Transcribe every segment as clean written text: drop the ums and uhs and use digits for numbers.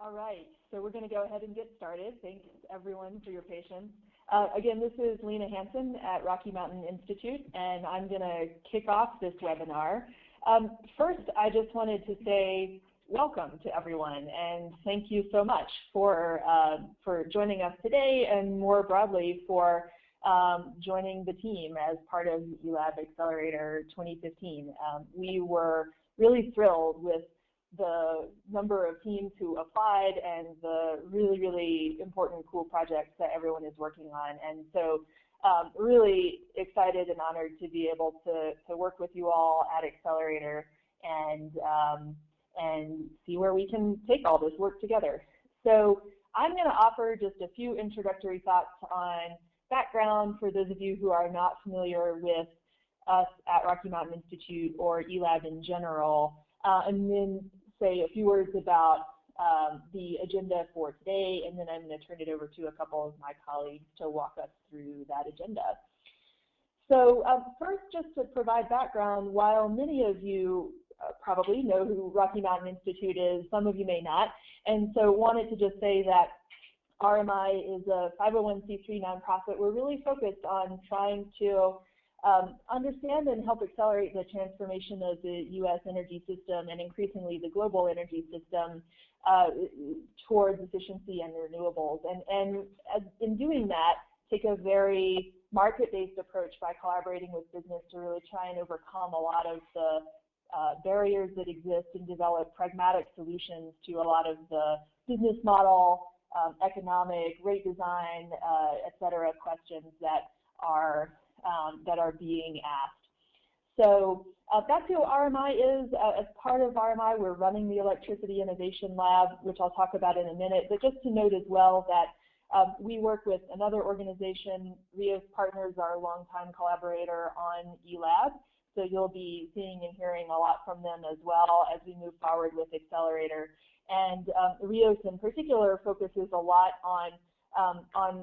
All right, so we're going to go ahead and get started. Thanks everyone for your patience. Again, this is Lena Hansen at Rocky Mountain Institute, and I'm going to kick off this webinar. First, I just wanted to say welcome to everyone, and thank you so much for joining us today, and more broadly for joining the team as part of eLab Accelerator 2015. We were really thrilled with the number of teams who applied and the really important, cool projects that everyone is working on. And so really excited and honored to be able to work with you all at Accelerator and see where we can take all this work together. So I'm going to offer just a few introductory thoughts on background for those of you who are not familiar with us at Rocky Mountain Institute or eLab in general, and then say a few words about the agenda for today, and then I'm going to turn it over to a couple of my colleagues to walk us through that agenda. So first, just to provide background, while many of you probably know who Rocky Mountain Institute is, some of you may not, and so wanted to just say that RMI is a 501c3 nonprofit. We're really focused on trying to understand and help accelerate the transformation of the U.S. energy system and increasingly the global energy system towards efficiency and renewables. And in doing that, take a very market-based approach by collaborating with business to really try and overcome a lot of the barriers that exist and develop pragmatic solutions to a lot of the business model, economic, rate design, et cetera, questions that are being asked. So that's who RMI is. As part of RMI, we're running the Electricity Innovation Lab, which I'll talk about in a minute, but just to note as well that we work with another organization, Rios Partners, our longtime collaborator on eLab, so you'll be seeing and hearing a lot from them as well as we move forward with Accelerator. And Rios in particular focuses a lot on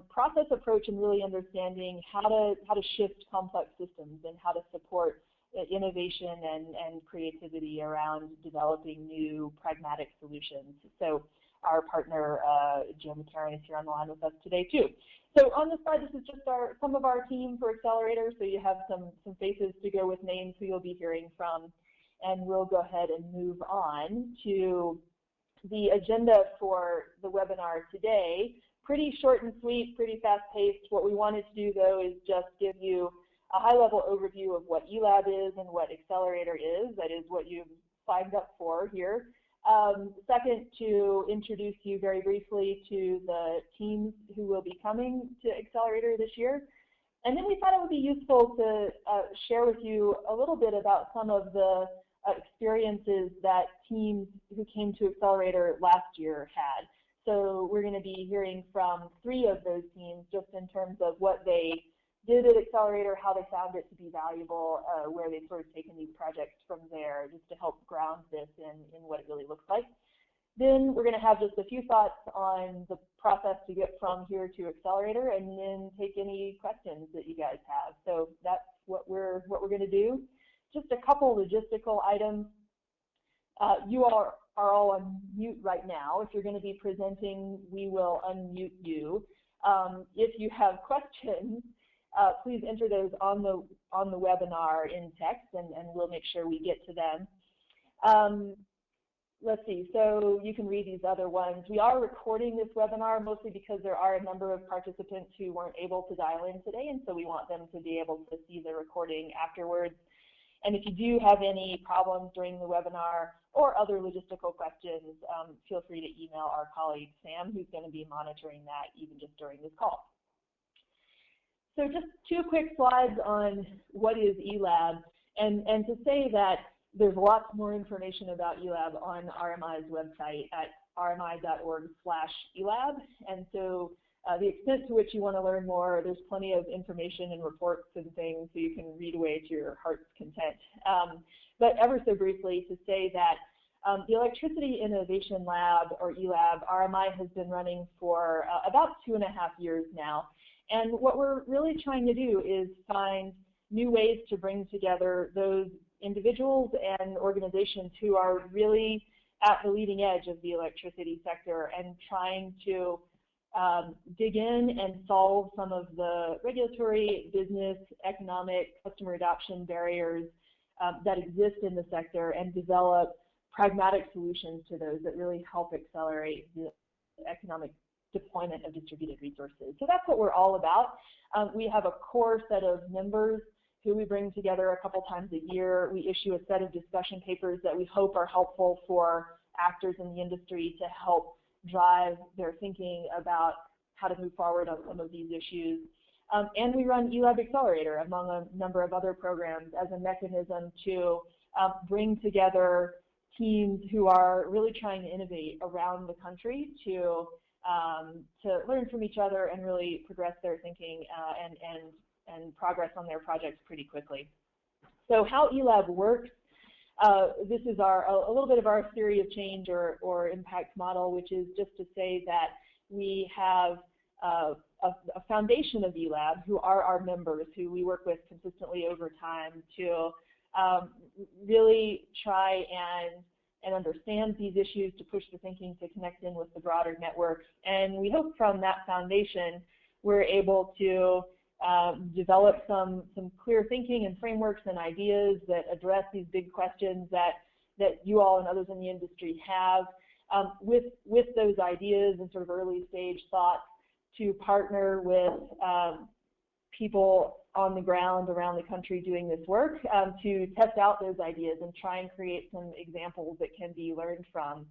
process approach and really understanding how to shift complex systems and how to support innovation and creativity around developing new pragmatic solutions. So our partner, Joe McCarran, is here on the line with us today too. So on this slide, this is just some of our team for Accelerator, so you have some faces to go with names who you'll be hearing from, and we'll go ahead and move on to the agenda for the webinar today. Pretty short and sweet, pretty fast-paced. What we wanted to do, though, is just give you a high-level overview of what eLab is and what Accelerator is. That is what you've signed up for here. Second, to introduce you very briefly to the teams who will be coming to Accelerator this year. And then we thought it would be useful to share with you a little bit about some of the experiences that teams who came to Accelerator last year had. So we're going to be hearing from 3 of those teams just in terms of what they did at Accelerator, how they found it to be valuable, where they've sort of taken these projects from there, just to help ground this in what it really looks like. Then we're going to have just a few thoughts on the process to get from here to Accelerator, and then take any questions that you guys have. So that's what we're going to do. Just a couple logistical items. You are all on mute right now. If you're going to be presenting, we will unmute you. If you have questions, please enter those on the webinar in text, and we'll make sure we get to them. Let's see, so you can read these other ones. We are recording this webinar mostly because there are a number of participants who weren't able to dial in today, and so we want them to be able to see the recording afterwards. And if you do have any problems during the webinar or other logistical questions, feel free to email our colleague Sam, who's going to be monitoring that even just during this call. So just 2 quick slides on what is eLab, and to say that there's lots more information about eLab on RMI's website at rmi.org/eLab, and so the extent to which you want to learn more, there's plenty of information and reports and things so you can read away to your heart's content. But ever so briefly to say that the Electricity Innovation Lab, or eLab, RMI has been running for about 2.5 years now. And what we're really trying to do is find new ways to bring together those individuals and organizations who are really at the leading edge of the electricity sector and trying to dig in and solve some of the regulatory, business, economic, customer adoption barriers that exist in the sector and develop pragmatic solutions to those that really help accelerate the economic deployment of distributed resources. So that's what we're all about. We have a core set of members who we bring together a couple times a year. We issue a set of discussion papers that we hope are helpful for actors in the industry to help drive their thinking about how to move forward on some of these issues. And we run eLab Accelerator, among a number of other programs, as a mechanism to bring together teams who are really trying to innovate around the country to learn from each other and really progress their thinking and progress on their projects pretty quickly. So how eLab works, this is a little bit of our theory of change or impact model, which is just to say that we have a foundation of eLab who are our members, who we work with consistently over time to really try and understand these issues, to push the thinking, to connect in with the broader network. And we hope from that foundation we're able to develop some clear thinking and frameworks and ideas that address these big questions that you all and others in the industry have. With those ideas and sort of early stage thoughts, to partner with people on the ground around the country doing this work to test out those ideas and try and create some examples that can be learned from.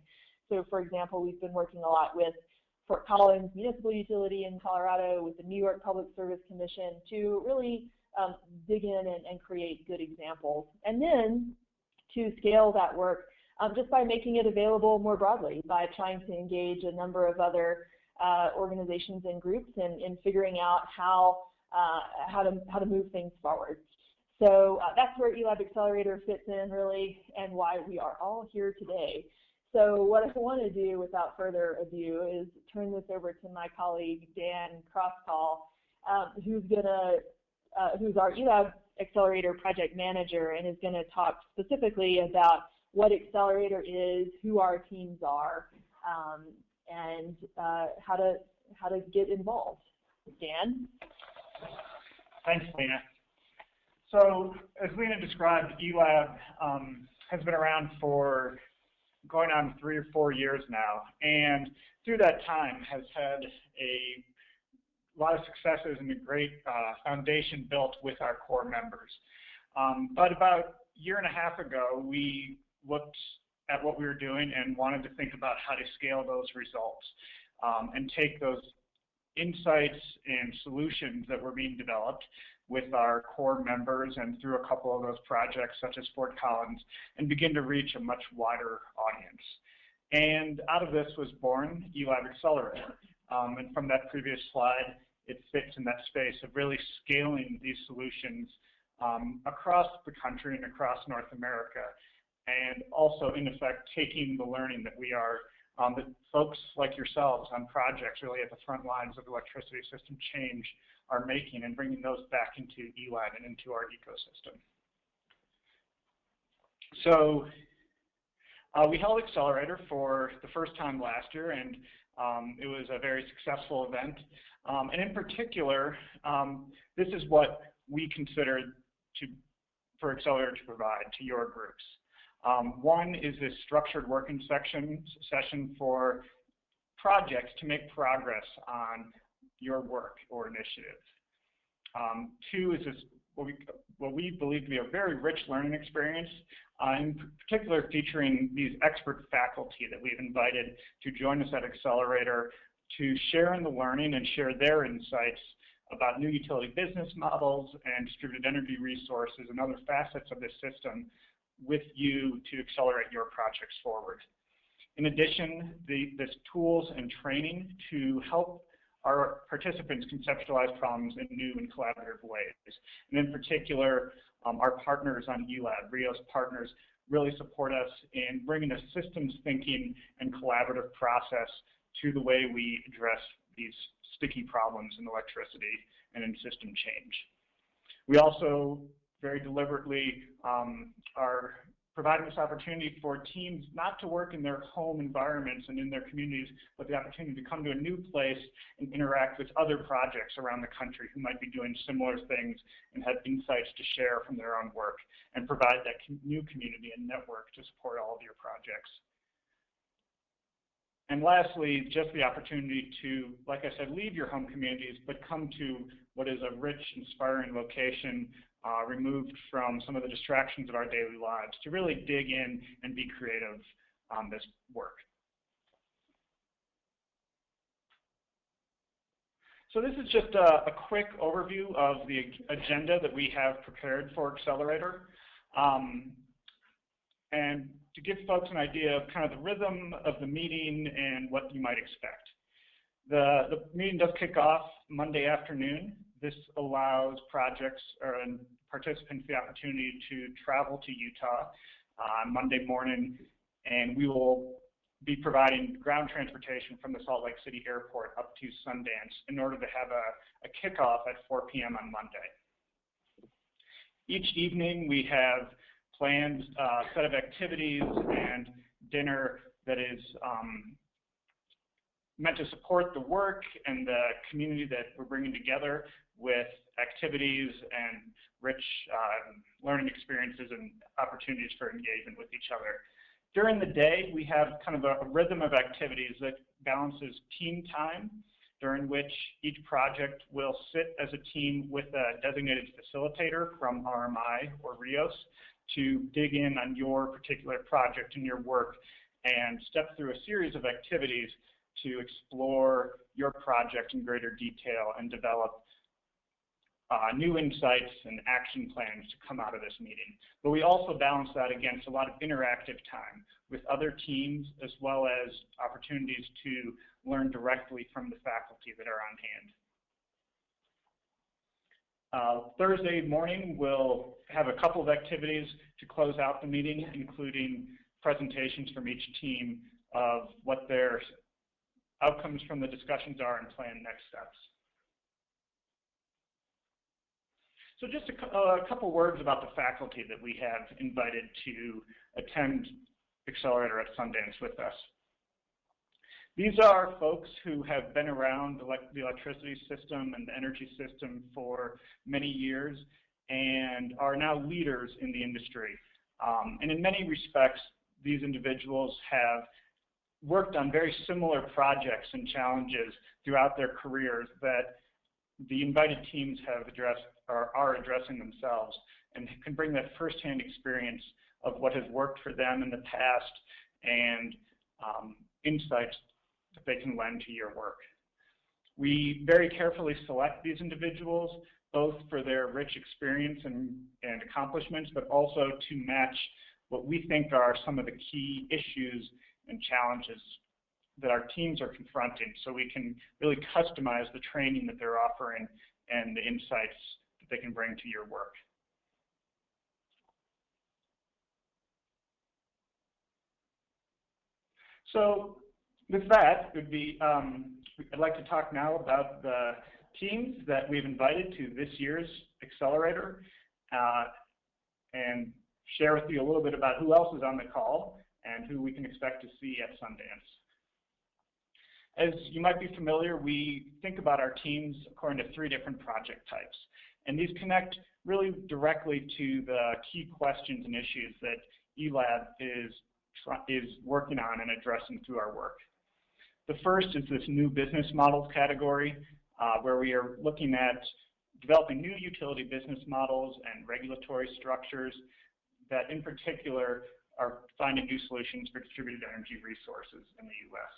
So for example, we've been working a lot with Fort Collins Municipal Utility in Colorado, with the New York Public Service Commission, to really dig in and create good examples. And then to scale that work just by making it available more broadly, by trying to engage a number of other organizations and groups in figuring out how to move things forward. So that's where eLab Accelerator fits in really, and why we are all here today. So what I want to do without further ado is turn this over to my colleague Dan Croscall, who's our eLab Accelerator project manager and is going to talk specifically about what Accelerator is, who our teams are, and how to get involved. Dan? Thanks, Lena. So as Lena described, eLab has been around for going on 3 or 4 years now, and through that time has had a lot of successes and a great foundation built with our core members. But about a year and a half ago, we looked at what we were doing and wanted to think about how to scale those results and take those insights and solutions that were being developed with our core members and through a couple of those projects such as Fort Collins and begin to reach a much wider audience. And out of this was born eLab Accelerator. And from that previous slide, it fits in that space of really scaling these solutions across the country and across North America, and also in effect taking the learning that we are, that folks like yourselves on projects really at the front lines of electricity system change are making, and bringing those back into eLab and into our ecosystem. So we held Accelerator for the first time last year, and it was a very successful event. And in particular, this is what we considered for Accelerator to provide to your groups. One is this structured working session for projects to make progress on your work or initiative. Two is this what we believe to be a very rich learning experience, in particular featuring these expert faculty that we've invited to join us at Accelerator to share in the learning and share their insights about new utility business models and distributed energy resources and other facets of this system with you to accelerate your projects forward. In addition, this tools and training to help our participants conceptualize problems in new and collaborative ways. And in particular, our partners on eLab, RIO's partners, really support us in bringing a systems thinking and collaborative process to the way we address these sticky problems in electricity and in system change. We also very deliberately are providing this opportunity for teams not to work in their home environments and in their communities, but the opportunity to come to a new place and interact with other projects around the country who might be doing similar things and have insights to share from their own work and provide that new community and network to support all of your projects. And lastly, just the opportunity to, like I said, leave your home communities, but come to what is a rich, inspiring location removed from some of the distractions of our daily lives to really dig in and be creative on this work. So this is just a quick overview of the agenda that we have prepared for Accelerator. And to give folks an idea of kind of the rhythm of the meeting and what you might expect. The meeting does kick off Monday afternoon. This allows projects and participants the opportunity to travel to Utah on Monday morning, and we will be providing ground transportation from the Salt Lake City Airport up to Sundance in order to have a kickoff at 4 p.m. on Monday. Each evening we have planned set of activities and dinner that is meant to support the work and the community that we're bringing together with activities and rich learning experiences and opportunities for engagement with each other. During the day, we have kind of a rhythm of activities that balances team time, during which each project will sit as a team with a designated facilitator from RMI or Rios to dig in on your particular project and your work and step through a series of activities to explore your project in greater detail and develop new insights and action plans to come out of this meeting. But we also balance that against a lot of interactive time with other teams, as well as opportunities to learn directly from the faculty that are on hand. Thursday morning, we'll have a couple of activities to close out the meeting, including presentations from each team of what their outcomes from the discussions are and plan next steps. So just a couple words about the faculty that we have invited to attend Accelerator at Sundance with us. These are folks who have been around the electricity system and the energy system for many years and are now leaders in the industry. And in many respects, these individuals have worked on very similar projects and challenges throughout their careers that the invited teams have addressed or are addressing themselves, and can bring that firsthand experience of what has worked for them in the past and insights that they can lend to your work. We very carefully select these individuals, both for their rich experience and accomplishments, but also to match what we think are some of the key issues and challenges that our teams are confronting, so we can really customize the training that they're offering and the insights that they can bring to your work. So with that, it would be, I'd like to talk now about the teams that we've invited to this year's Accelerator and share with you a little bit about who else is on the call and who we can expect to see at Sundance. As you might be familiar, we think about our teams according to 3 different project types. And these connect really directly to the key questions and issues that eLab is working on and addressing through our work. The first is this new business models category, where we are looking at developing new utility business models and regulatory structures that in particular are finding new solutions for distributed energy resources in the U.S.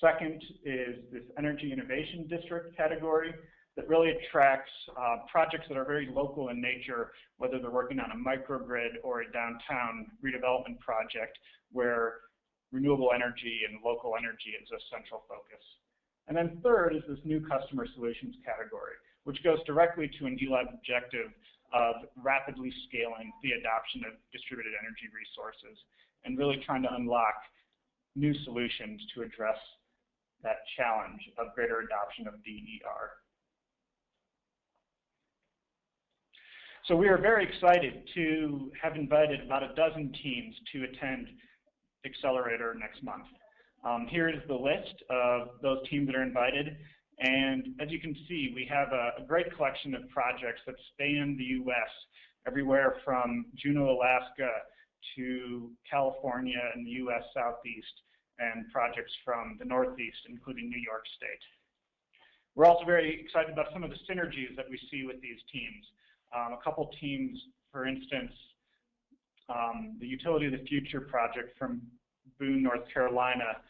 Second is this Energy Innovation District category that really attracts projects that are very local in nature, whether they're working on a microgrid or a downtown redevelopment project where renewable energy and local energy is a central focus. And then third is this new customer solutions category, which goes directly to an eLab objective of rapidly scaling the adoption of distributed energy resources and really trying to unlock new solutions to address that challenge of greater adoption of DER. So we are very excited to have invited about a dozen teams to attend Accelerator next month. Here is the list of those teams that are invited. And as you can see, we have a great collection of projects that span the U.S., everywhere from Juneau, Alaska to California and the U.S. Southeast, and projects from the Northeast, including New York State. We're also very excited about some of the synergies that we see with these teams. A couple teams, for instance, the Utility of the Future project from Boone, North Carolina,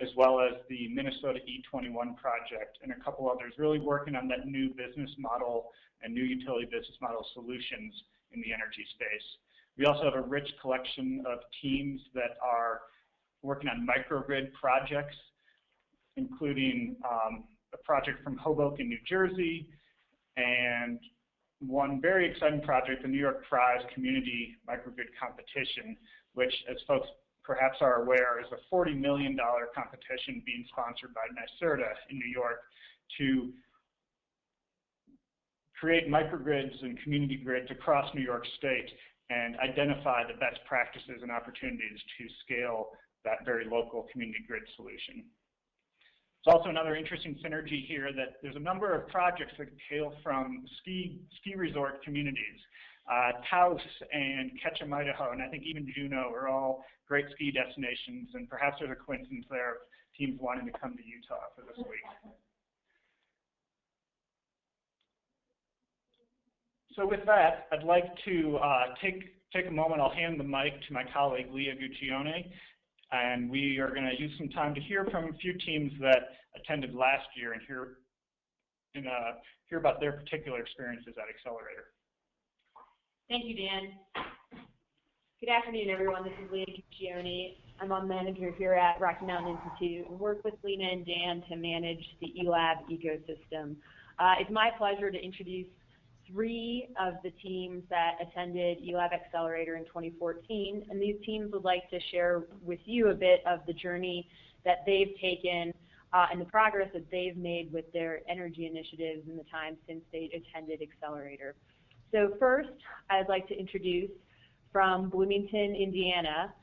as well as the Minnesota E21 project, and a couple others, really working on that new business model and new utility business model solutions in the energy space. We also have a rich collection of teams that are working on microgrid projects, including a project from Hoboken, New Jersey, and one very exciting project, the New York Prize Community Microgrid Competition, which, as folks perhaps are aware, is a $40 million competition being sponsored by NYSERDA in New York to create microgrids and community grids across New York State and identify the best practices and opportunities to scale that very local community grid solution. There's also another interesting synergy here that there's a number of projects that hail from ski resort communities. Taos and Ketchum, Idaho, and I think even Juneau are all great ski destinations, and perhaps there's a coincidence there of teams wanting to come to Utah for this week. So with that, I'd like to take a moment. I'll hand the mic to my colleague, Leah Guccione, and we are going to use some time to hear from a few teams that attended last year and hear about their particular experiences at Accelerator. Thank you, Dan. Good afternoon, everyone. This is Leah Guccione. I'm a manager here at Rocky Mountain Institute and work with Lena and Dan to manage the eLab ecosystem. It's my pleasure to introduce 3 of the teams that attended eLab Accelerator in 2014, and these teams would like to share with you a bit of the journey that they've taken and the progress that they've made with their energy initiatives in the time since they attended Accelerator. So first, I'd like to introduce from Bloomington, Indiana,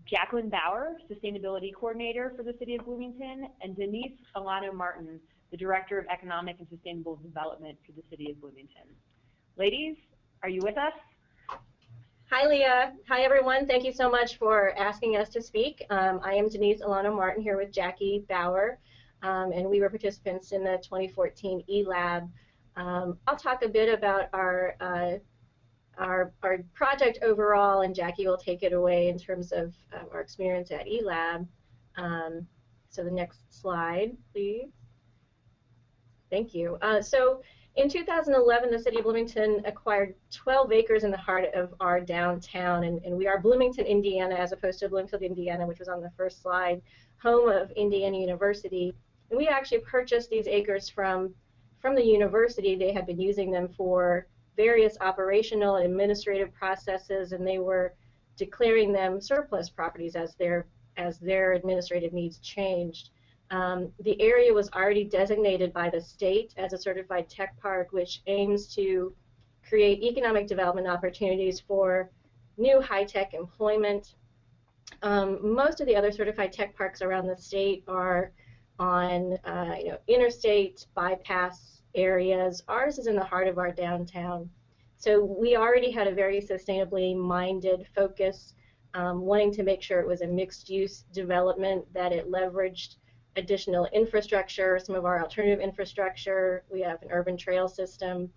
Jacqueline Bauer, Sustainability Coordinator for the City of Bloomington, and Denise Alano-Martin, the Director of Economic and Sustainable Development for the City of Bloomington. Ladies, are you with us? Hi, Leah. Hi, everyone. Thank you so much for asking us to speak. I am Denise Alano-Martin here with Jackie Bauer, and we were participants in the 2014 eLab. I'll talk a bit about our project overall, and Jackie will take it away in terms of our experience at eLab. So the next slide, please. Thank you. So in 2011, the City of Bloomington acquired 12 acres in the heart of our downtown, and we are Bloomington, Indiana, as opposed to Bloomfield, Indiana, which was on the first slide, home of Indiana University. And we actually purchased these acres from the university. They had been using them for various operational and administrative processes, and they were declaring them surplus properties as their administrative needs changed. The area was already designated by the state as a certified tech park, which aims to create economic development opportunities for new high-tech employment. Most of the other certified tech parks around the state are on interstate bypass areas. Ours is in the heart of our downtown. So we already had a very sustainably minded focus, wanting to make sure it was a mixed-use development, that it leveraged additional infrastructure, some of our alternative infrastructure. We have an urban trail system.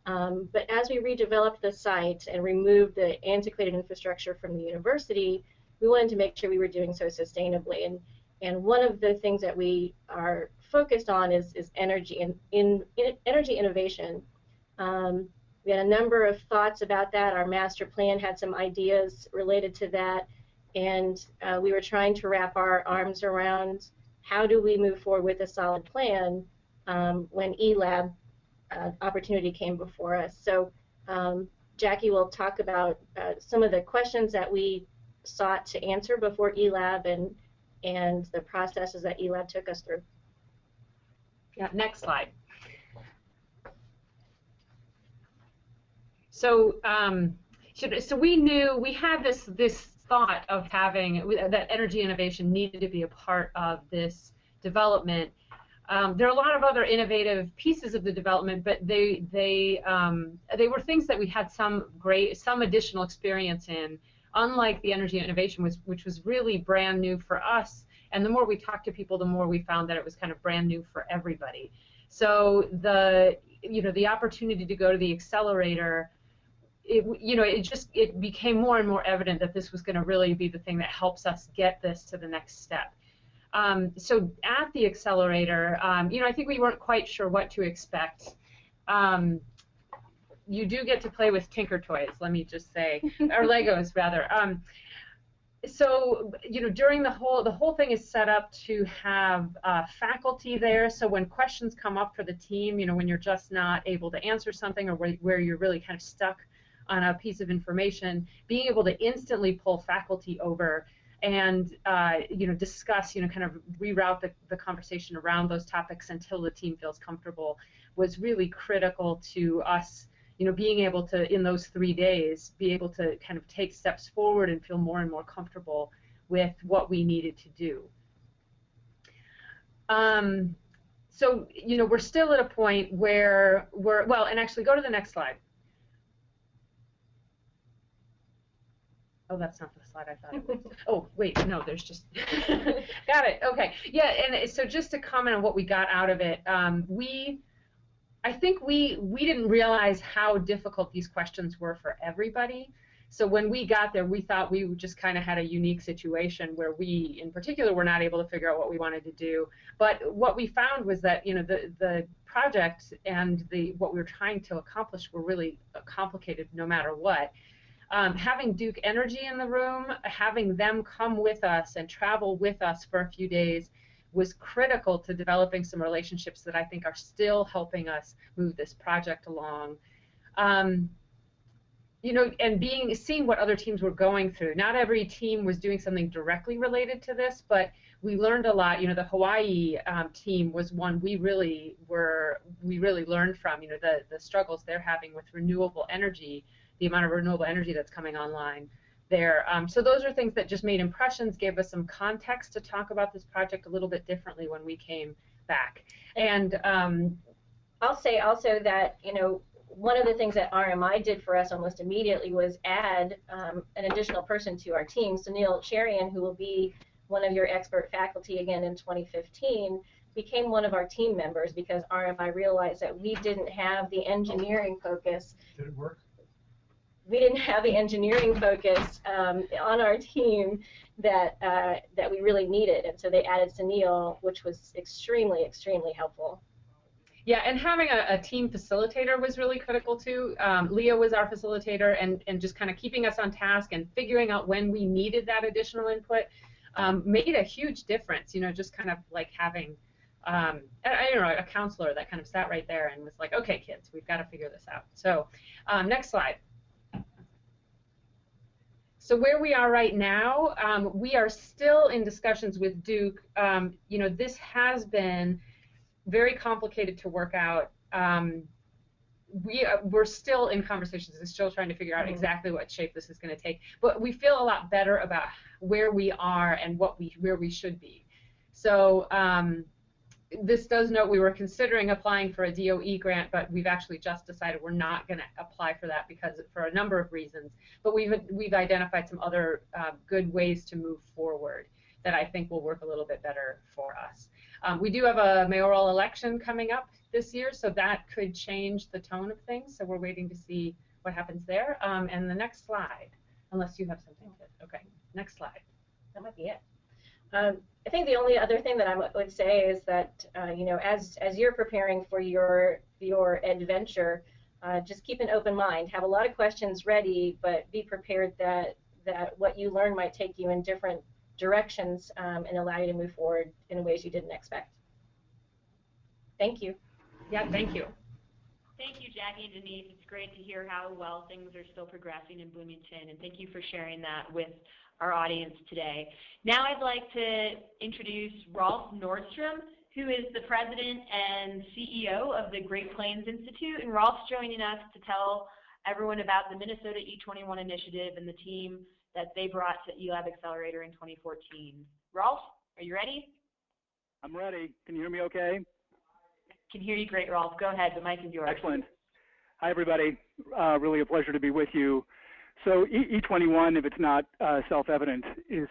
But as we redeveloped the site and removed the antiquated infrastructure from the university, we wanted to make sure we were doing so sustainably. And one of the things that we are focused on is energy and energy innovation. We had a number of thoughts about that. Our master plan had some ideas related to that, and we were trying to wrap our arms around how do we move forward with a solid plan when eLab opportunity came before us. So Jackie will talk about some of the questions that we sought to answer before eLab and the processes that eLab took us through. Yeah, next slide. So so we knew we had this thought of having that energy innovation needed to be a part of this development. There are a lot of other innovative pieces of the development, but they were things that we had some additional experience in. Unlike the energy innovation, which was really brand new for us, and the more we talked to people, the more we found that it was kind of brand new for everybody. So the opportunity to go to the Accelerator, it became more and more evident that this was going to really be the thing that helps us get this to the next step. So at the Accelerator, I think we weren't quite sure what to expect. You do get to play with Tinker Toys, let me just say, or Legos rather. So during the whole thing is set up to have faculty there. So when questions come up for the team, when you're just not able to answer something, or where you're really kind of stuck on a piece of information, being able to instantly pull faculty over and discuss, kind of reroute the conversation around those topics until the team feels comfortable was really critical to us. Being able to, in those 3 days, be able to kind of take steps forward and feel more and more comfortable with what we needed to do. So, we're still at a point where and actually go to the next slide. Oh, that's not the slide I thought it was. Oh, wait, no, there's just, got it, okay. Yeah, and so just to comment on what we got out of it, I think we didn't realize how difficult these questions were for everybody. So when we got there, we thought we just kind of had a unique situation where we, in particular, were not able to figure out what we wanted to do. But what we found was that, the project and what we were trying to accomplish were really complicated no matter what. Having Duke Energy in the room, having them come with us and travel with us for a few days was critical to developing some relationships that I think are still helping us move this project along. And seeing what other teams were going through. Not every team was doing something directly related to this, but we learned a lot. The Hawaii team was one we really learned from. The struggles they're having with renewable energy, the amount of renewable energy that's coming online there. So those are things that just made impressions, gave us some context to talk about this project a little bit differently when we came back. And I'll say also that, one of the things that RMI did for us almost immediately was add an additional person to our team. So Neil Cherian, who will be one of your expert faculty again in 2015, became one of our team members because RMI realized that we didn't have the engineering focus. Did it work? We didn't have the engineering focus on our team that we really needed, and so they added Sunil, which was extremely, extremely helpful. Yeah, and having a team facilitator was really critical too. Leah was our facilitator, and just kind of keeping us on task and figuring out when we needed that additional input made a huge difference. Just kind of like having a counselor that kind of sat right there and was like, okay, kids, we've got to figure this out. So next slide. So where we are right now, we are still in discussions with Duke. This has been very complicated to work out. We're still in conversations. We're still trying to figure out exactly what shape this is going to take. But we feel a lot better about where we are and where we should be. So this does note we were considering applying for a DOE grant, but we've actually just decided we're not going to apply for that for a number of reasons. But we've identified some other good ways to move forward that I think will work a little bit better for us. We do have a mayoral election coming up this year, so that could change the tone of things. So we're waiting to see what happens there. And the next slide, unless you have something to, okay, next slide. That might be it. I think the only other thing that I would say is that as you're preparing for your adventure, just keep an open mind. Have a lot of questions ready, but be prepared that what you learn might take you in different directions and allow you to move forward in ways you didn't expect. Thank you. Yeah, thank you. Thank you, Jackie and Denise. It's great to hear how well things are still progressing in Bloomington, and thank you for sharing that with our audience today. Now I'd like to introduce Rolf Nordstrom, who is the president and CEO of the Great Plains Institute, and Rolf's joining us to tell everyone about the Minnesota E21 initiative and the team that they brought to eLab Accelerator in 2014. Rolf, are you ready? I'm ready. Can you hear me okay? Can hear you great, Rolf. Go ahead. The mic is yours. Excellent. Hi, everybody. Really a pleasure to be with you. So E21, if it's not self-evident,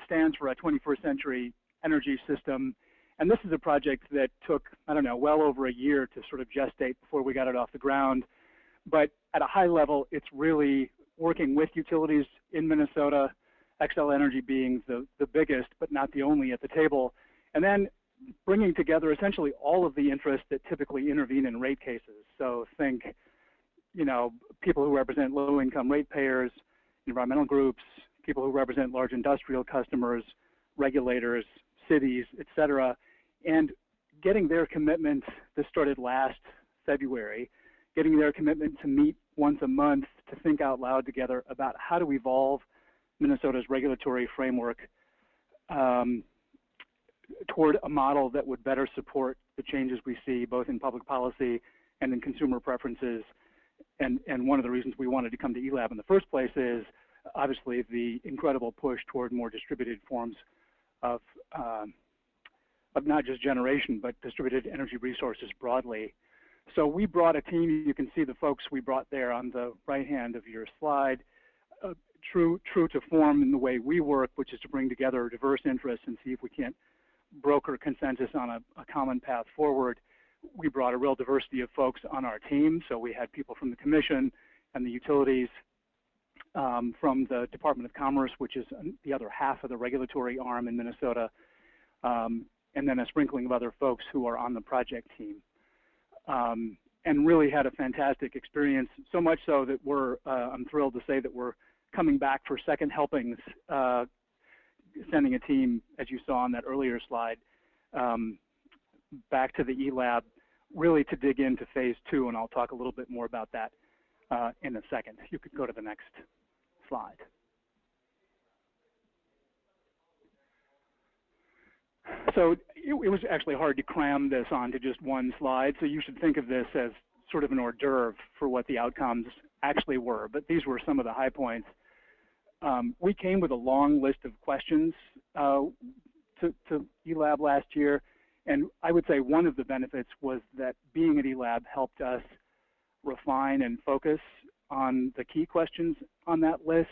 stands for a 21st century energy system. And this is a project that took, I don't know, well over a year to sort of gestate before we got it off the ground. But at a high level, it's really working with utilities in Minnesota, Xcel Energy being the biggest, but not the only at the table, and then bringing together essentially all of the interests that typically intervene in rate cases. So think, you know, people who represent low-income ratepayers, environmental groups, people who represent large industrial customers, regulators, cities, et cetera, and getting their commitment. This started last February, getting their commitment to meet once a month to think out loud together about how to evolve Minnesota's regulatory framework toward a model that would better support the changes we see both in public policy and in consumer preferences. And one of the reasons we wanted to come to eLab in the first place is obviously the incredible push toward more distributed forms of not just generation, but distributed energy resources broadly. So we brought a team. You can see the folks we brought there on the right hand of your slide, true to form in the way we work, which is to bring together diverse interests and see if we can't broker consensus on a common path forward. We brought a real diversity of folks on our team. So we had people from the Commission and the utilities, from the Department of Commerce, which is the other half of the regulatory arm in Minnesota, and then a sprinkling of other folks who are on the project team. And really had a fantastic experience, so much so that I'm thrilled to say that we're coming back for second helpings, sending a team, as you saw on that earlier slide, back to the eLab, really to dig into phase 2, and I'll talk a little bit more about that in a second. You could go to the next slide. So it was actually hard to cram this onto just one slide, so you should think of this as sort of an hors d'oeuvre for what the outcomes actually were, but these were some of the high points. We came with a long list of questions to eLab last year, and I would say one of the benefits was that being at eLab helped us refine and focus on the key questions on that list.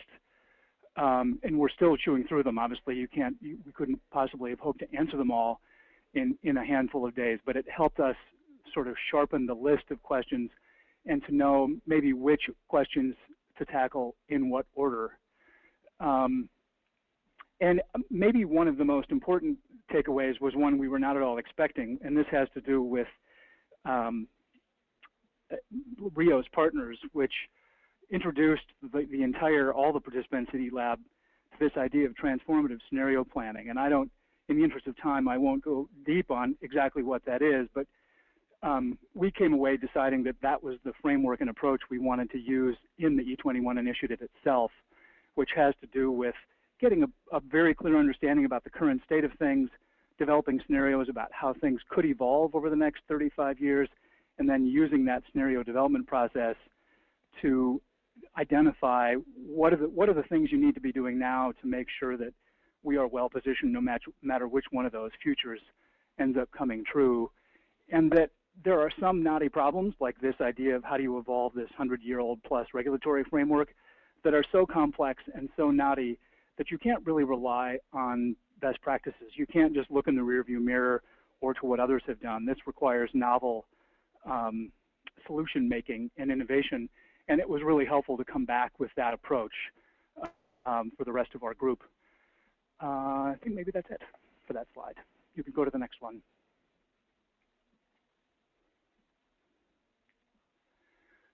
And we're still chewing through them. Obviously, we couldn't possibly have hoped to answer them all in a handful of days, but it helped us sort of sharpen the list of questions and to know maybe which questions to tackle in what order. And maybe one of the most important takeaways was one we were not at all expecting, and this has to do with Rio's Partners, which introduced all the participants at eLab to this idea of transformative scenario planning. And in the interest of time, I won't go deep on exactly what that is, but we came away deciding that that was the framework and approach we wanted to use in the E21 initiative itself, which has to do with getting a very clear understanding about the current state of things, developing scenarios about how things could evolve over the next 35 years, and then using that scenario development process to identify what are the things you need to be doing now to make sure that we are well positioned no matter which one of those futures ends up coming true, and that there are some knotty problems like this idea of how do you evolve this 100-year-old plus regulatory framework that are so complex and so knotty that you can't really rely on best practices. You can't just look in the rearview mirror or to what others have done. This requires novel solution making and innovation, and it was really helpful to come back with that approach for the rest of our group. I think maybe that's it for that slide. You can go to the next one.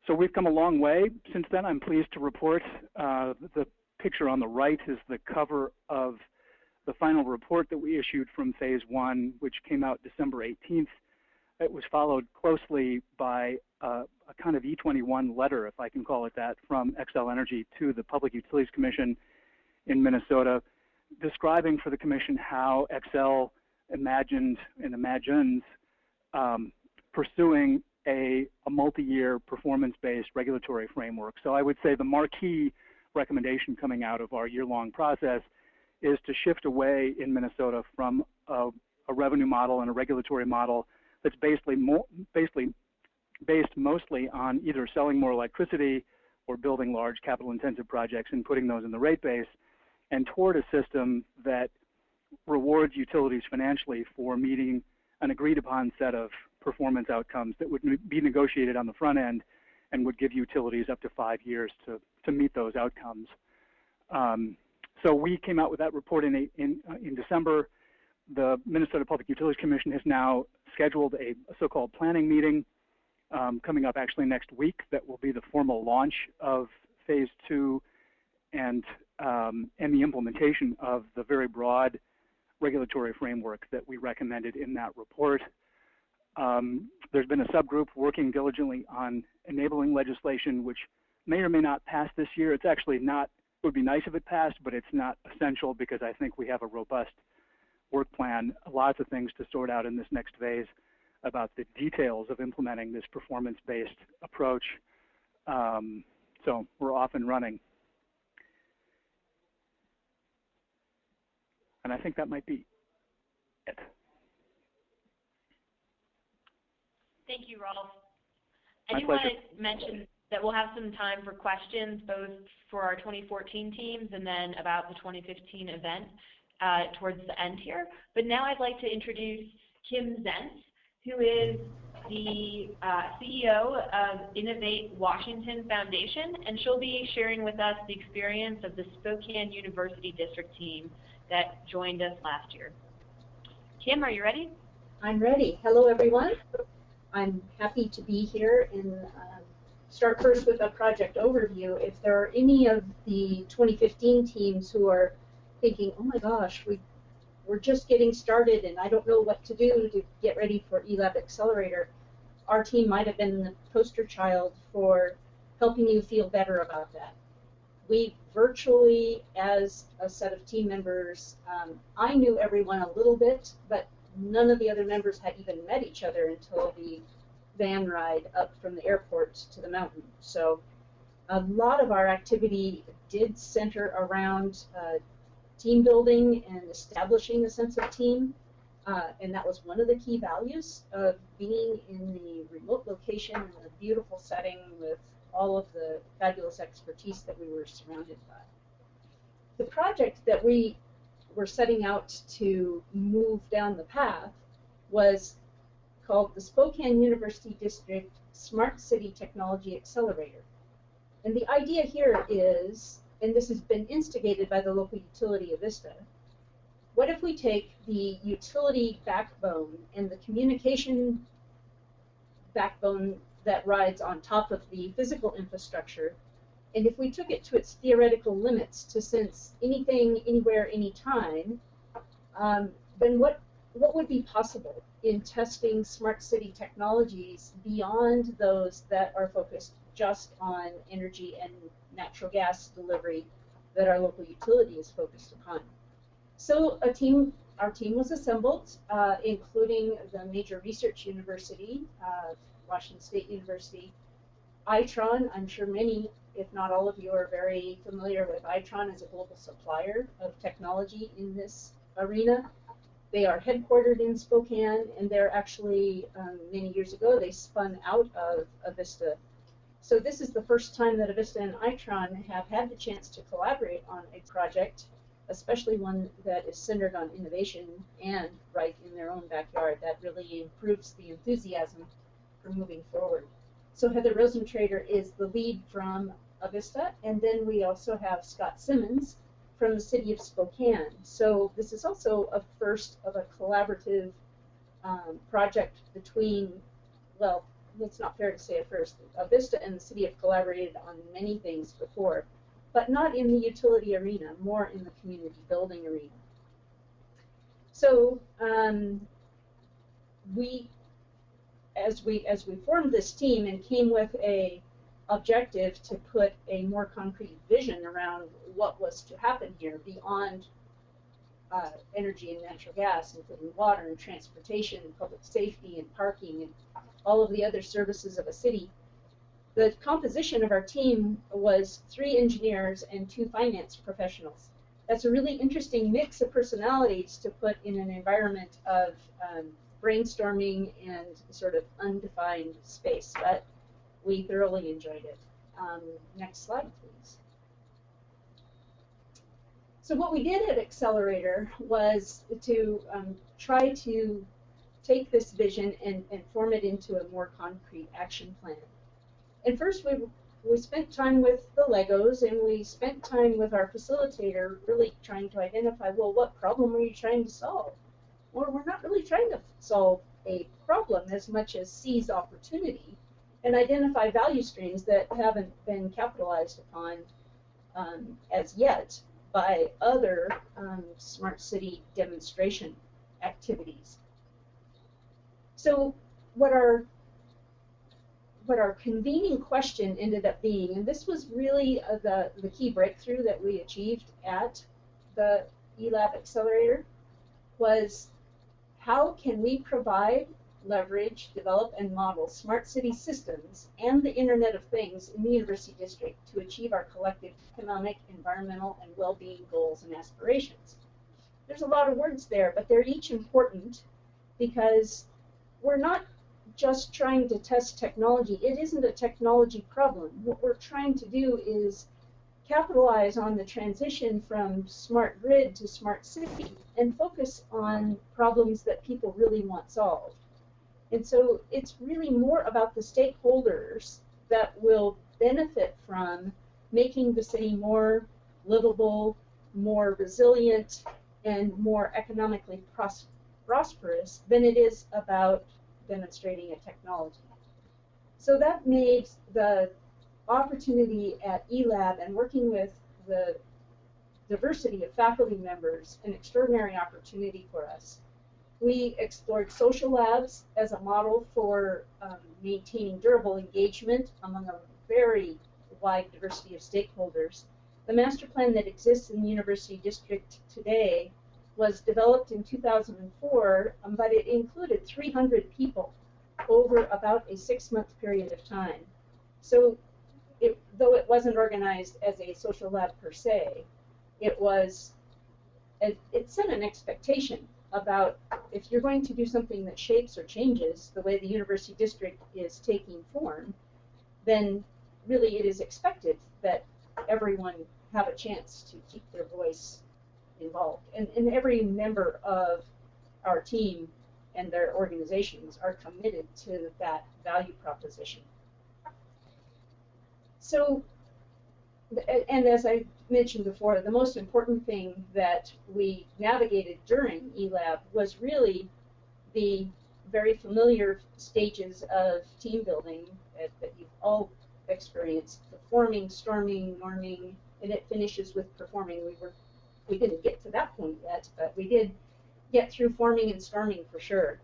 So we've come a long way since then. I'm pleased to report the picture on the right is the cover of the final report that we issued from phase 1, which came out December 18th. It was followed closely by a kind of E21 letter, if I can call it that, from Xcel Energy to the Public Utilities Commission in Minnesota, describing for the Commission how Xcel imagined and imagines pursuing a multi-year performance-based regulatory framework. So I would say the marquee recommendation coming out of our year-long process is to shift away in Minnesota from a revenue model and a regulatory model that's basically based mostly on either selling more electricity or building large capital-intensive projects and putting those in the rate base, and toward a system that rewards utilities financially for meeting an agreed-upon set of performance outcomes that would be negotiated on the front end and would give utilities up to 5 years to meet those outcomes. So we came out with that report in December. The Minnesota Public Utilities Commission has now scheduled a so-called planning meeting coming up actually next week that will be the formal launch of phase 2 and the implementation of the very broad regulatory framework that we recommended in that report. There's been a subgroup working diligently on enabling legislation which may or may not pass this year. It's actually not, it would be nice if it passed, but it's not essential because I think we have a robust work plan, lots of things to sort out in this next phase about the details of implementing this performance-based approach. So we're off and running. And I think that might be it. Thank you, Rolf. I do want to mention that we'll have some time for questions, both for our 2014 teams and then about the 2015 event towards the end here. But now I'd like to introduce Kim Zentz, who is the CEO of Innovate Washington Foundation, and she'll be sharing with us the experience of the Spokane University District team that joined us last year. Kim, are you ready? I'm ready. Hello, everyone. I'm happy to be here and start first with a project overview. If there are any of the 2015 teams who are thinking, oh my gosh, we're just getting started and I don't know what to do to get ready for eLab Accelerator, our team might have been the poster child for helping you feel better about that. We virtually, as a set of team members, I knew everyone a little bit, but none of the other members had even met each other until the van ride up from the airport to the mountain. So a lot of our activity did center around team building and establishing a sense of team, and that was one of the key values of being in the remote location in a beautiful setting with all of the fabulous expertise that we were surrounded by. The project that we were setting out to move down the path was called the Spokane University District Smart City Technology Accelerator. And the idea here is, and this has been instigated by the local utility Avista, what if we take the utility backbone and the communication backbone that rides on top of the physical infrastructure, and if we took it to its theoretical limits to sense anything, anywhere, anytime, then what would be possible in testing smart city technologies beyond those that are focused just on energy and natural gas delivery that our local utility is focused upon? So our team was assembled, including the major research university, Washington State University, Itron. I'm sure many, if not all of you, are very familiar with Itron as a global supplier of technology in this arena. They are headquartered in Spokane, and they're actually, many years ago, they spun out of Avista. So this is the first time that Avista and Itron have had the chance to collaborate on a project, especially one that is centered on innovation and right in their own backyard. That really improves the enthusiasm for moving forward. So Heather Rosentrader is the lead from Avista, and then we also have Scott Simmons from the city of Spokane. So this is also a first of a collaborative project between, well, it's not fair to say at first. Avista and the city have collaborated on many things before, but not in the utility arena, more in the community building arena. So as we formed this team and came with a objective to put a more concrete vision around what was to happen here beyond energy and natural gas, including water and transportation and public safety and parking and all of the other services of a city. The composition of our team was 3 engineers and 2 finance professionals. That's a really interesting mix of personalities to put in an environment of brainstorming and sort of undefined space, but we thoroughly enjoyed it. Next slide, please. So what we did at Accelerator was to try to take this vision and form it into a more concrete action plan. And first we spent time with the Legos, and we spent time with our facilitator really trying to identify, well, what problem are you trying to solve? Well, we're not really trying to solve a problem as much as seize opportunity and identify value streams that haven't been capitalized upon as yet by other smart city demonstration activities. So what our convening question ended up being, and this was really the key breakthrough that we achieved at the eLab Accelerator, was how can we provide, leverage, develop, and model smart city systems and the Internet of Things in the University District to achieve our collective economic, environmental, and well-being goals and aspirations. There's a lot of words there, but they're each important because we're not just trying to test technology. It isn't a technology problem. What we're trying to do is capitalize on the transition from smart grid to smart city and focus on problems that people really want solved. And so it's really more about the stakeholders that will benefit from making the city more livable, more resilient, and more economically prosperous than it is about demonstrating a technology. So that made the opportunity at eLab and working with the diversity of faculty members an extraordinary opportunity for us. We explored social labs as a model for maintaining durable engagement among a very wide diversity of stakeholders. The master plan that exists in the University District today was developed in 2004, but it included 300 people over about a 6-month period of time. So though it wasn't organized as a social lab per se, it set an expectation about if you're going to do something that shapes or changes the way the University District is taking form, then really it is expected that everyone have a chance to keep their voice involved. And every member of our team and their organizations are committed to that value proposition. So, and as I mentioned before, the most important thing that we navigated during eLab was really the very familiar stages of team building that you've all experienced: the forming, storming, norming, and it finishes with performing. We didn't get to that point yet, but we did get through forming and storming for sure,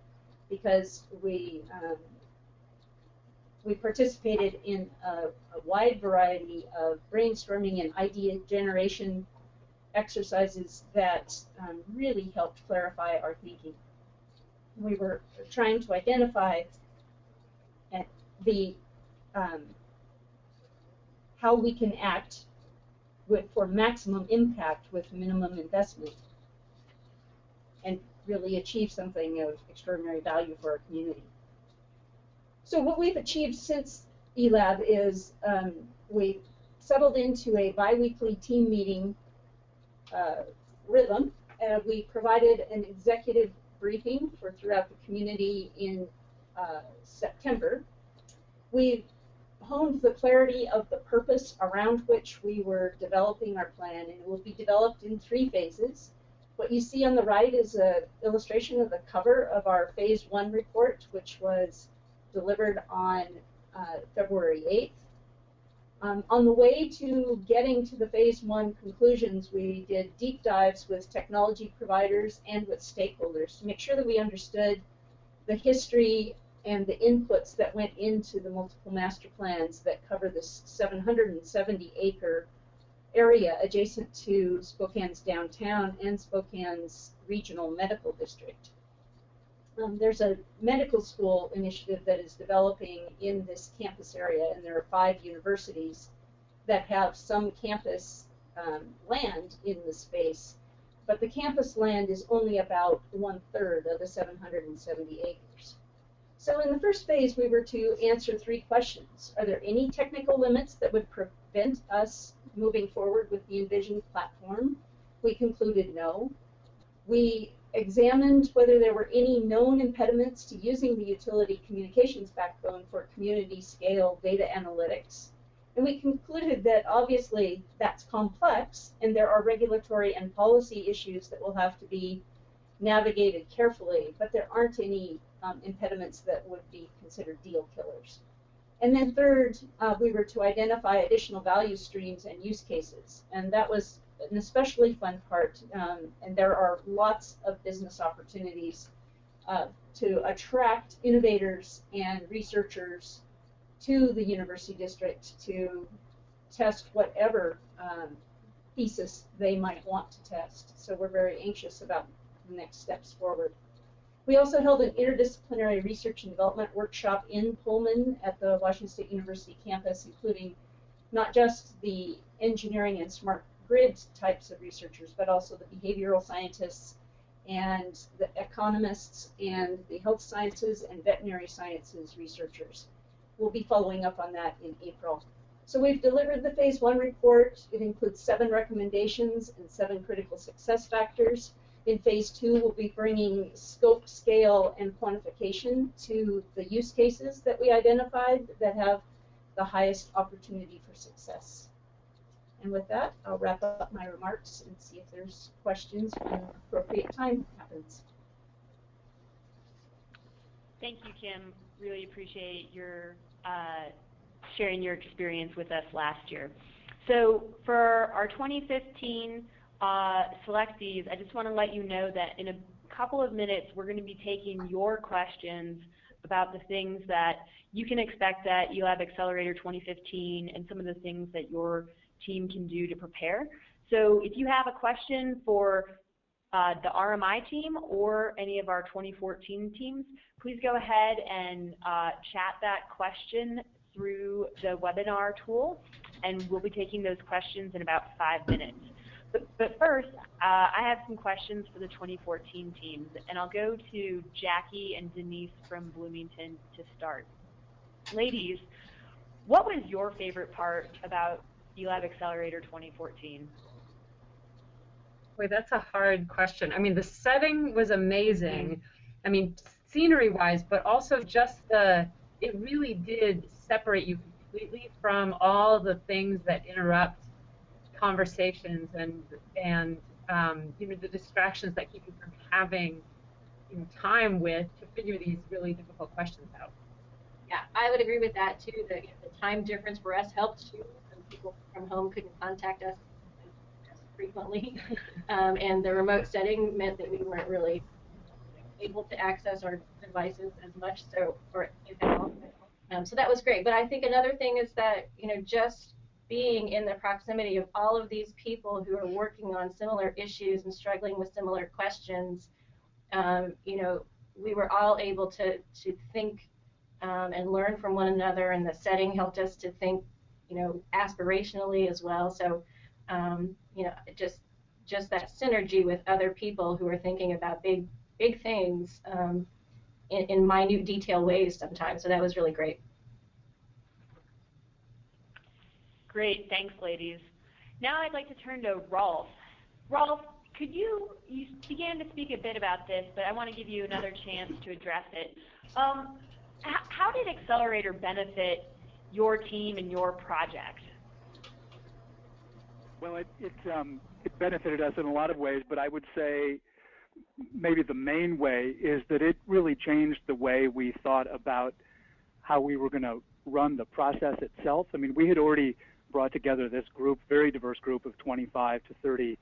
because we participated in a wide variety of brainstorming and idea generation exercises that really helped clarify our thinking. We were trying to identify how we can act for maximum impact with minimum investment and really achieve something of extraordinary value for our community. So what we've achieved since eLab is we settled into a bi-weekly team meeting rhythm. We provided an executive briefing throughout the community in September. We honed the clarity of the purpose around which we were developing our plan, and it will be developed in 3 phases. What you see on the right is an illustration of the cover of our Phase 1 report, which was delivered on February 8th. On the way to getting to the Phase 1 conclusions, we did deep dives with technology providers and with stakeholders to make sure that we understood the history and the inputs that went into the multiple master plans that cover this 770-acre area adjacent to Spokane's downtown and Spokane's regional medical district. There's a medical school initiative that is developing in this campus area, and there are 5 universities that have some campus land in the space, but the campus land is only about 1/3 of the 770 acres. So in the first phase, we were to answer 3 questions. Are there any technical limits that would prevent us moving forward with the envisioned platform? We concluded no. We examined whether there were any known impediments to using the utility communications backbone for community scale data analytics. And we concluded that obviously that's complex and there are regulatory and policy issues that will have to be navigated carefully, but there aren't any impediments that would be considered deal killers. And then third, we were to identify additional value streams and use cases. And that was an especially fun part. And there are lots of business opportunities to attract innovators and researchers to the university district to test whatever thesis they might want to test. So we're very anxious about the next steps forward. We also held an interdisciplinary research and development workshop in Pullman at the Washington State University campus, including not just the engineering and smart grid types of researchers, but also the behavioral scientists and the economists and the health sciences and veterinary sciences researchers. We'll be following up on that in April. So we've delivered the phase 1 report. It includes 7 recommendations and 7 critical success factors. In phase 2, we'll be bringing scope, scale, and quantification to the use cases that we identified that have the highest opportunity for success. And with that, I'll wrap up my remarks and see if there's questions when appropriate time happens. Thank you, Kim. Really appreciate your sharing your experience with us last year. So for our 2015 selectees, I just want to let you know that in a couple of minutes we're going to be taking your questions about the things that you can expect at eLab Accelerator 2015 and some of the things that your team can do to prepare. So if you have a question for the RMI team or any of our 2014 teams, please go ahead and chat that question through the webinar tool, and we'll be taking those questions in about 5 minutes. But first, I have some questions for the 2014 teams, and I'll go to Jackie and Denise from Bloomington to start. Ladies, what was your favorite part about eLab Accelerator 2014? Boy, that's a hard question. I mean, the setting was amazing. I mean, scenery-wise, but also just it really did separate you completely from all the things that interrupt conversations and you know, the distractions that keep you from having time to figure these really difficult questions out. Yeah, I would agree with that too. The time difference for us helped too. People from home couldn't contact us as frequently, and the remote setting meant that we weren't really able to access our devices as much, so or if at all. So that was great. But I think another thing is that just being in the proximity of all of these people who are working on similar issues and struggling with similar questions, we were all able to think and learn from one another, and the setting helped us to think aspirationally as well. So, just that synergy with other people who are thinking about big things in minute detail ways sometimes. So that was really great. Great, thanks, ladies. Now I'd like to turn to Rolf. Rolf, could you began to speak a bit about this, but I want to give you another chance to address it. How did Accelerator benefit your team and your project? Well, it benefited us in a lot of ways, but I would say maybe the main way is that it really changed the way we thought about how we were going to run the process itself. I mean, we had already brought together this group, very diverse group of 25 to 30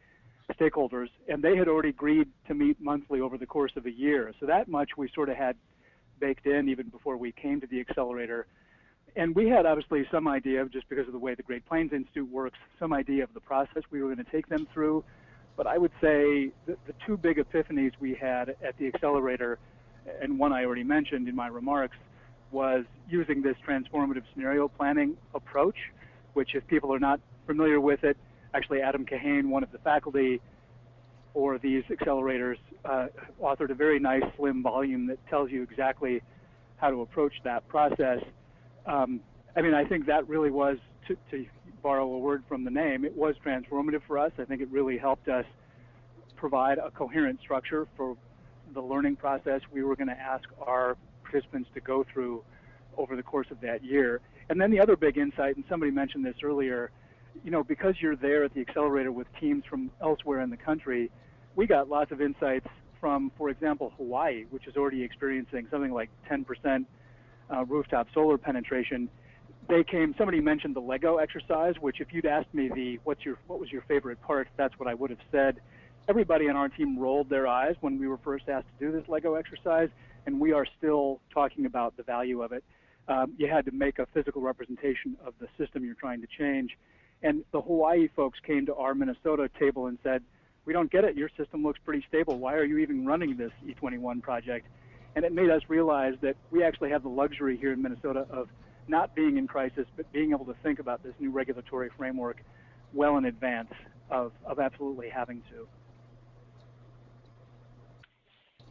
stakeholders, and they had already agreed to meet monthly over the course of a year. So that much we sort of had baked in even before we came to the Accelerator. And we had obviously some idea, just because of the way the Great Plains Institute works, some idea of the process we were going to take them through. But I would say the 2 big epiphanies we had at the Accelerator and one I already mentioned in my remarks, was using this transformative scenario planning approach, which if people are not familiar with it, actually Adam Kahane, one of the faculty for these accelerators, authored a very nice slim volume that tells you exactly how to approach that process. I mean, I think that really was, to borrow a word from the name, it was transformative for us. I think it really helped us provide a coherent structure for the learning process we were going to ask our participants to go through over the course of that year. And then the other big insight, and somebody mentioned this earlier, you know, because you're there at the accelerator with teams from elsewhere in the country, we got lots of insights from, for example, Hawaii, which is already experiencing something like 10% rooftop solar penetration. Somebody mentioned the Lego exercise, which if you'd asked me what was your favorite part, that's what I would have said. Everybody on our team rolled their eyes when we were first asked to do this Lego exercise, and we are still talking about the value of it. You had to make a physical representation of the system you're trying to change. And the Hawaii folks came to our Minnesota table and said, we don't get it, your system looks pretty stable. Why are you even running this E21 project? And it made us realize that we actually have the luxury here in Minnesota of not being in crisis, but being able to think about this new regulatory framework well in advance of absolutely having to.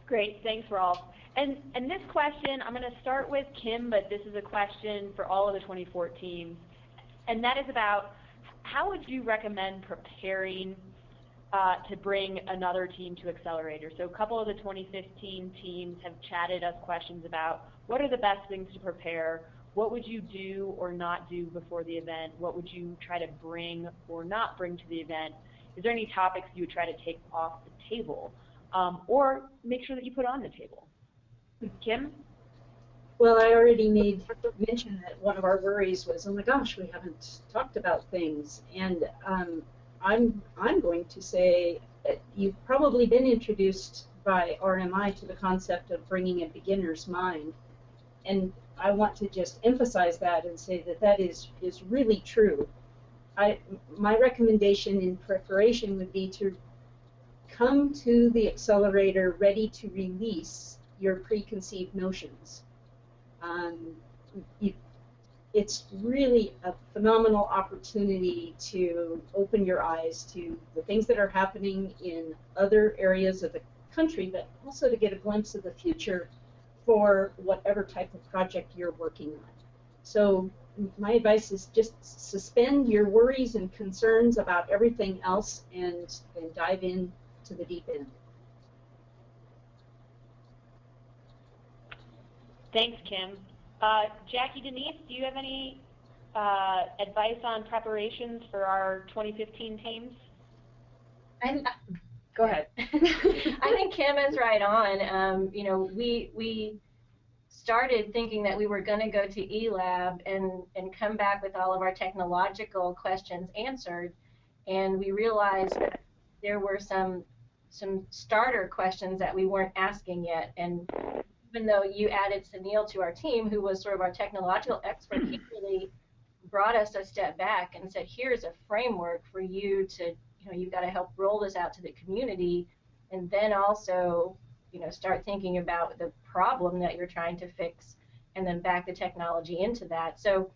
Great, thanks, Rolf. And this question, I'm going to start with Kim, but this is a question for all of the 24 teams, and that is about how would you recommend preparing to bring another team to Accelerator? So a couple of the 2015 teams have chatted us questions about what are the best things to prepare, what would you do or not do before the event, what would you try to bring or not bring to the event, is there any topics you would try to take off the table, or make sure that you put on the table? Kim? Well, I already made mention that one of our worries was, oh my gosh, we haven't talked about things. And I'm going to say that you've probably been introduced by RMI to the concept of bringing a beginner's mind. And I want to just emphasize that and say that that is really true. My recommendation in preparation would be to come to the accelerator ready to release your preconceived notions. It's really a phenomenal opportunity to open your eyes to the things that are happening in other areas of the country, but also to get a glimpse of the future for whatever type of project you're working on. So my advice is just suspend your worries and concerns about everything else and dive in to the deep end. Thanks, Kim. Jackie, Denise, do you have any advice on preparations for our 2015 teams? Go ahead. I think Kim is right on. You know, we started thinking that we were going to go to eLab and come back with all of our technological questions answered, and we realized that there were some starter questions that we weren't asking yet. And even though you added Sunil to our team, who was sort of our technological expert, he really brought us a step back and said, here's a framework for you to, you know, you've got to help roll this out to the community, and then also, you know, start thinking about the problem that you're trying to fix, and then back the technology into that. So,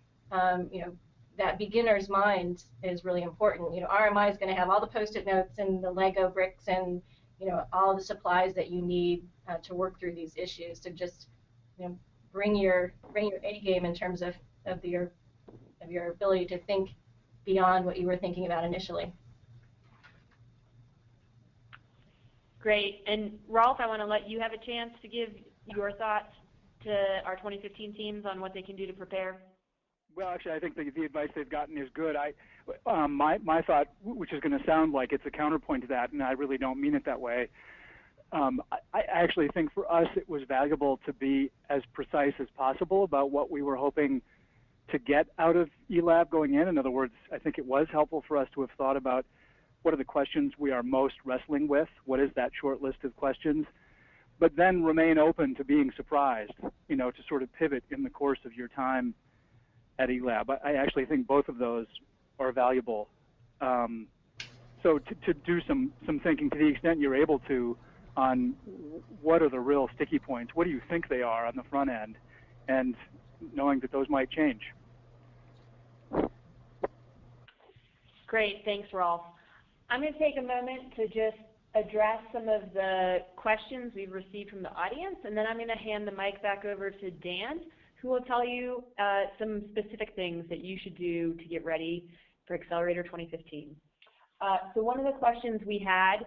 you know, that beginner's mind is really important. You know, RMI is going to have all the Post-it notes and the Lego bricks and, you know, all the supplies that you need to work through these issues. So just, you know, bring your A game in terms of your ability to think beyond what you were thinking about initially. Great. And Rolf, I want to let you have a chance to give your thoughts to our 2015 teams on what they can do to prepare. Well, actually, I think the advice they've gotten is good. My thought, which is going to sound like it's a counterpoint to that, and I really don't mean it that way, I actually think for us it was valuable to be as precise as possible about what we were hoping to get out of eLab going in. In other words, I think it was helpful for us to have thought about what are the questions we are most wrestling with, what is that short list of questions, but then remain open to being surprised, you know, to sort of pivot in the course of your time at eLab. I actually think both of those are valuable. So to do some thinking to the extent you're able to on what are the real sticky points, what do you think they are on the front end, and knowing that those might change. Great, thanks, Rolf. I'm going to take a moment to just address some of the questions we've received from the audience, and then I'm going to hand the mic back over to Dan, who will tell you some specific things that you should do to get ready for Accelerator 2015. So one of the questions we had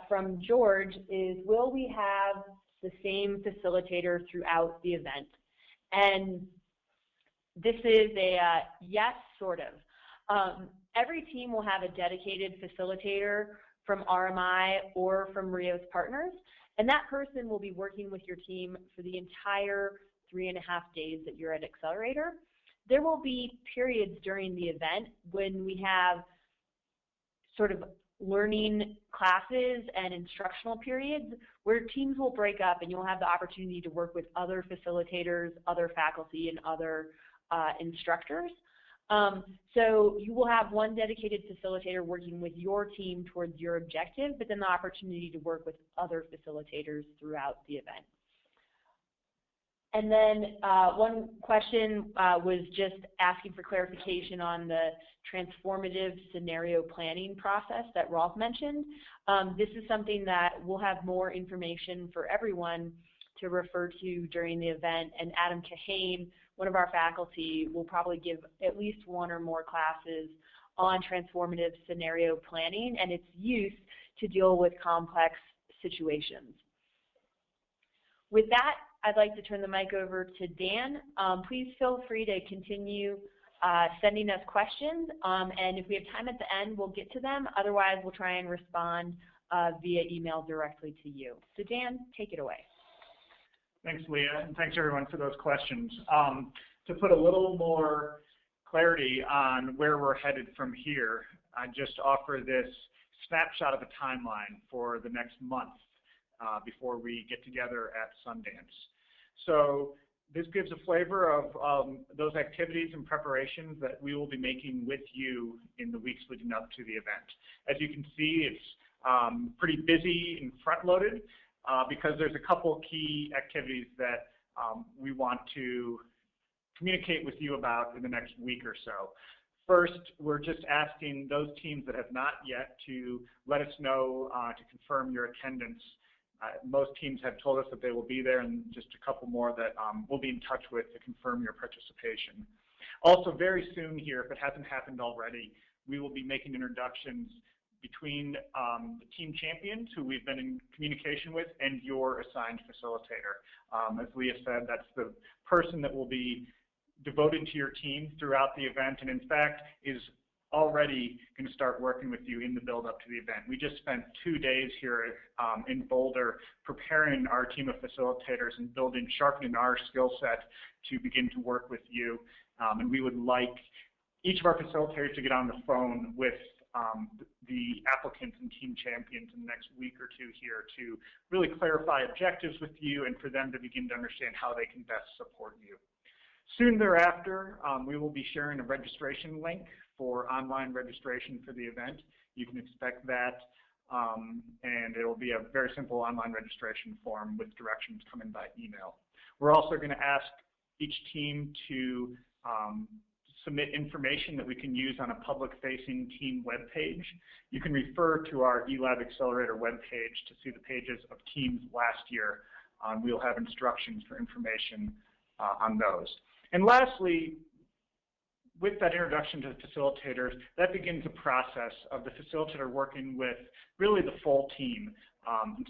from George is, will we have the same facilitator throughout the event? And this is a yes, sort of. Every team will have a dedicated facilitator from RMI or from Rios Partners, and that person will be working with your team for the entire 3.5 days that you're at Accelerator. There will be periods during the event when we have sort of learning classes and instructional periods where teams will break up and you'll have the opportunity to work with other facilitators, other faculty, and other instructors. So you will have one dedicated facilitator working with your team towards your objective, but then the opportunity to work with other facilitators throughout the event. And then one question was just asking for clarification on the transformative scenario planning process that Rolf mentioned. This is something that we'll have more information for everyone to refer to during the event, and Adam Kahane, one of our faculty, will probably give at least one or more classes on transformative scenario planning and its use to deal with complex situations. With that, I'd like to turn the mic over to Dan. Please feel free to continue sending us questions, and if we have time at the end, we'll get to them. Otherwise, we'll try and respond via email directly to you. So Dan, take it away. Thanks, Leah, and thanks everyone for those questions. To put a little more clarity on where we're headed from here, I just offer this snapshot of a timeline for the next month before we get together at Sundance. So this gives a flavor of those activities and preparations that we will be making with you in the weeks leading up to the event. As you can see, it's pretty busy and front-loaded because there's a couple key activities that we want to communicate with you about in the next week or so. First, we're just asking those teams that have not yet to let us know to confirm your attendance. Most teams have told us that they will be there, and just a couple more that we'll be in touch with to confirm your participation. Also, very soon here, if it hasn't happened already, we will be making introductions between the team champions who we've been in communication with and your assigned facilitator. As Leah said, that's the person that will be devoted to your team throughout the event, and in fact is already going to start working with you in the build-up to the event. We just spent 2 days here in Boulder preparing our team of facilitators and sharpening our skill set to begin to work with you. And we would like each of our facilitators to get on the phone with the applicants and team champions in the next week or two here to really clarify objectives with you and for them to begin to understand how they can best support you. Soon thereafter, we will be sharing a registration link for online registration for the event. You can expect that, and it will be a very simple online registration form with directions coming by email. We're also going to ask each team to submit information that we can use on a public-facing team webpage. You can refer to our eLab Accelerator webpage to see the pages of teams last year. We'll have instructions for information on those. And lastly, with that introduction to the facilitators, that begins a process of the facilitator working with really the full team.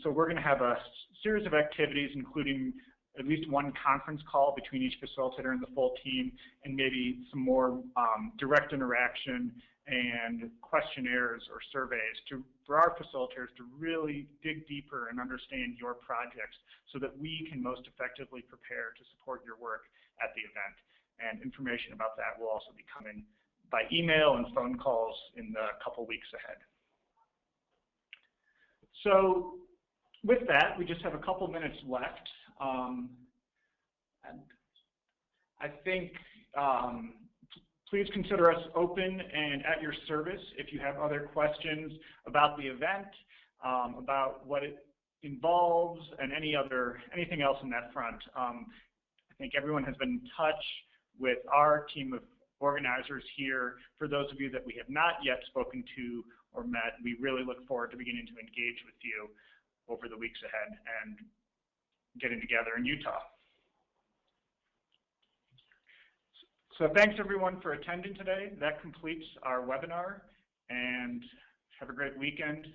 So we're going to have a series of activities, including at least one conference call between each facilitator and the full team, and maybe some more direct interaction and questionnaires or surveys for our facilitators to really dig deeper and understand your projects so that we can most effectively prepare to support your work at the event. And information about that will also be coming by email and phone calls in the couple weeks ahead. So with that, we just have a couple minutes left. And I think please consider us open and at your service if you have other questions about the event, about what it involves and anything else in that front. I think everyone has been in touch with our team of organizers here. For those of you that we have not yet spoken to or met, we really look forward to beginning to engage with you over the weeks ahead and getting together in Utah. So thanks everyone for attending today. That completes our webinar, and have a great weekend.